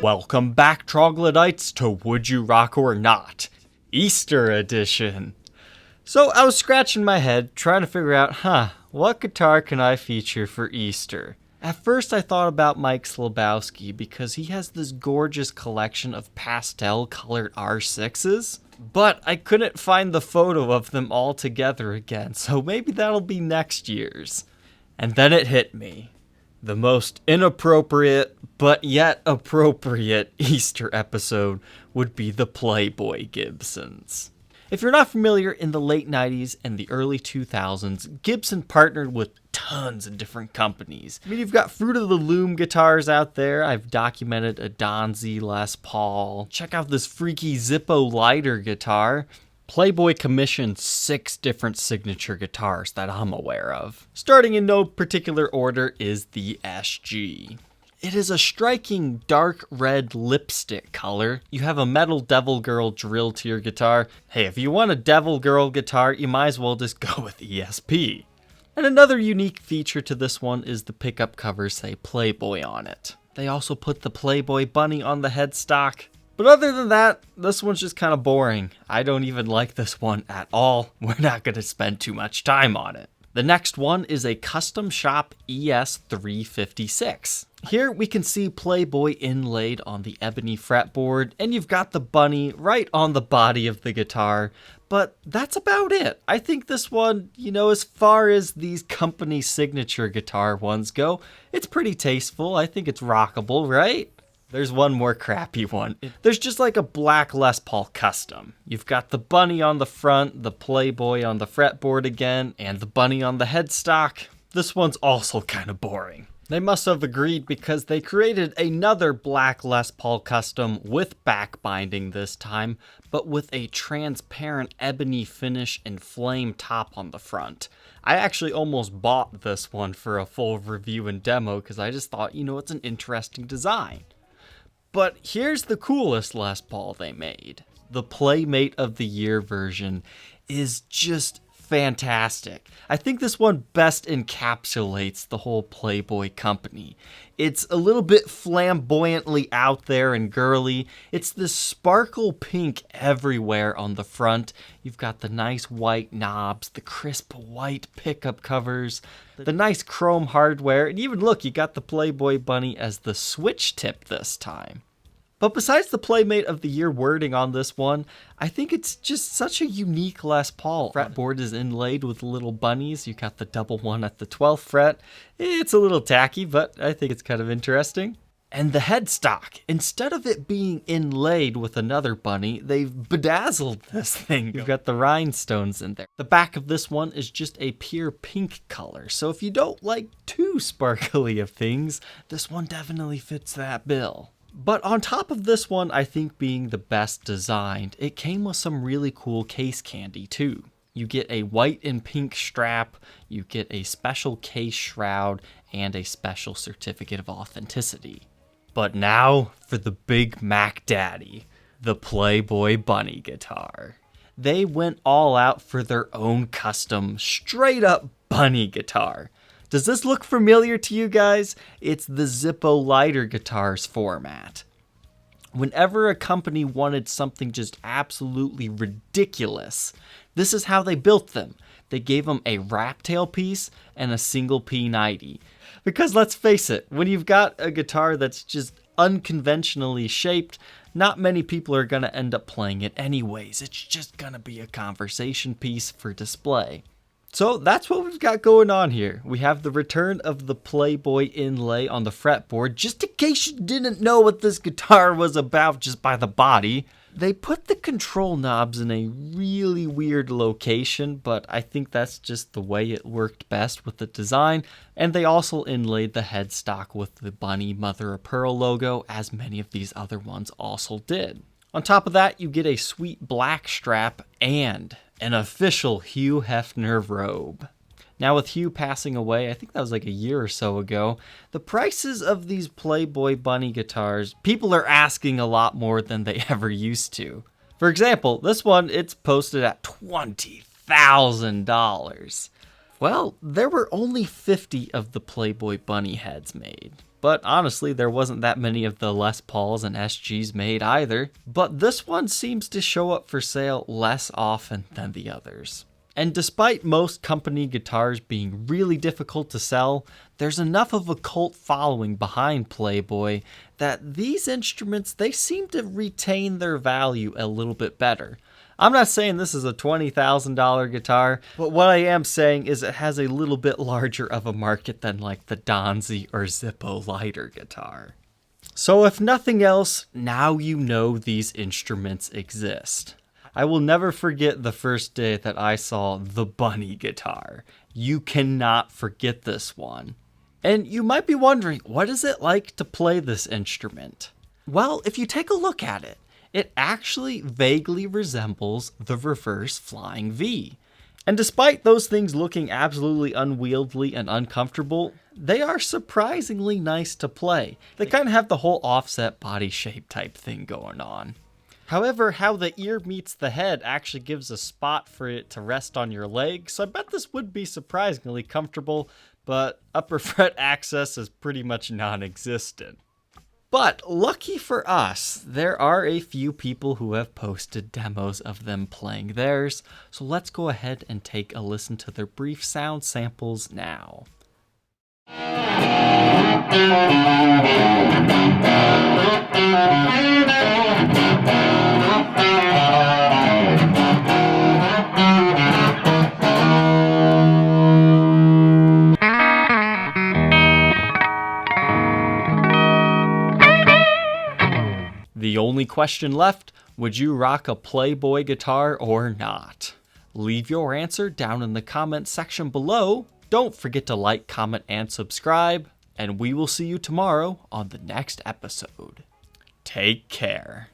Welcome back, troglodytes, to Would You Rock or Not, Easter edition. So I was scratching my head trying to figure out, what guitar can I feature for Easter? At first I thought about Mike Slabowski because he has this gorgeous collection of pastel colored R6s, but I couldn't find the photo of them all together again, so maybe that'll be next year's. And then it hit me. The most inappropriate, but yet appropriate Easter episode would be the Playboy Gibsons. If you're not familiar, in the late 90s and the early 2000s, Gibson partnered with tons of different companies. I mean, you've got Fruit of the Loom guitars out there. I've documented a Donzi Les Paul. Check out this freaky Zippo lighter guitar. Playboy commissioned 6 different signature guitars that I'm aware of. Starting in no particular order is the SG. It is a striking dark red lipstick color. You have a metal Devil Girl drill to your guitar. Hey, if you want a Devil Girl guitar, you might as well just go with ESP. And another unique feature to this one is the pickup covers say Playboy on it. They also put the Playboy Bunny on the headstock. But other than that, this one's just kind of boring. I don't even like this one at all. We're not going to spend too much time on it. The next one is a custom shop ES-356. Here we can see Playboy inlaid on the ebony fretboard, and you've got the bunny right on the body of the guitar. But that's about it. I think this one, as far as these company signature guitar ones go, it's pretty tasteful. I think it's rockable, right? There's one more crappy one. There's just like a black Les Paul custom. You've got the bunny on the front, the Playboy on the fretboard again, and the bunny on the headstock. This one's also kind of boring. They must have agreed because they created another black Les Paul custom with back binding this time, but with a transparent ebony finish and flame top on the front. I actually almost bought this one for a full review and demo because I just thought, it's an interesting design. But here's the coolest Les Paul they made. The Playmate of the Year version is just fantastic. I think this one best encapsulates the whole Playboy company. It's a little bit flamboyantly out there and girly. It's this sparkle pink everywhere on the front. You've got the nice white knobs, the crisp white pickup covers, the nice chrome hardware, and even look, you got the Playboy Bunny as the switch tip this time. But besides the Playmate of the Year wording on this one, I think it's just such a unique Les Paul. Fretboard is inlaid with little bunnies. You got the double one at the 12th fret. It's a little tacky, but I think it's kind of interesting. And the headstock, instead of it being inlaid with another bunny, they've bedazzled this thing. You've got the rhinestones in there. The back of this one is just a pure pink color. So if you don't like too sparkly of things, this one definitely fits that bill. But on top of this one, I think being the best designed, it came with some really cool case candy too. You get a white and pink strap, you get a special case shroud, and a special certificate of authenticity. But now for the Big Mac Daddy, the Playboy Bunny guitar. They went all out for their own custom, straight up bunny guitar. Does this look familiar to you guys? It's the Zippo lighter guitars format. Whenever a company wanted something just absolutely ridiculous, this is how they built them. They gave them a wrap tail piece and a single P90. Because let's face it, when you've got a guitar that's just unconventionally shaped, not many people are going to end up playing it anyways. It's just going to be a conversation piece for display. So that's what we've got going on here. We have the return of the Playboy inlay on the fretboard. Just in case you didn't know what this guitar was about just by the body, they put the control knobs in a really weird location, but I think that's just the way it worked best with the design. And they also inlaid the headstock with the bunny mother of pearl logo, as many of these other ones also did. On top of that, you get a sweet black strap and an official Hugh Hefner robe. Now with Hugh passing away, I think that was like a year or so ago, the prices of these Playboy Bunny guitars, people are asking a lot more than they ever used to. For example, this one, it's posted at $20,000. Well, there were only 50 of the Playboy Bunny heads made. But honestly, there wasn't that many of the Les Pauls and SGs made either. But this one seems to show up for sale less often than the others. And despite most company guitars being really difficult to sell, there's enough of a cult following behind Playboy that these instruments, they seem to retain their value a little bit better. I'm not saying this is a $20,000 guitar, but what I am saying is it has a little bit larger of a market than like the Donzi or Zippo lighter guitar. So if nothing else, now you know these instruments exist. I will never forget the first day that I saw the Bunny guitar. You cannot forget this one. And you might be wondering, what is it like to play this instrument? Well, if you take a look at it, it actually vaguely resembles the reverse flying V. And despite those things looking absolutely unwieldy and uncomfortable, they are surprisingly nice to play. They kind of have the whole offset body shape type thing going on. However, how the ear meets the head actually gives a spot for it to rest on your leg, so I bet this would be surprisingly comfortable, but upper fret access is pretty much non-existent. But lucky for us, there are a few people who have posted demos of them playing theirs, so let's go ahead and take a listen to their brief sound samples now. The only question left, would you rock a Playboy guitar or not? Leave your answer down in the comment section below. Don't forget to like, comment, and subscribe, and we will see you tomorrow on the next episode. Take care.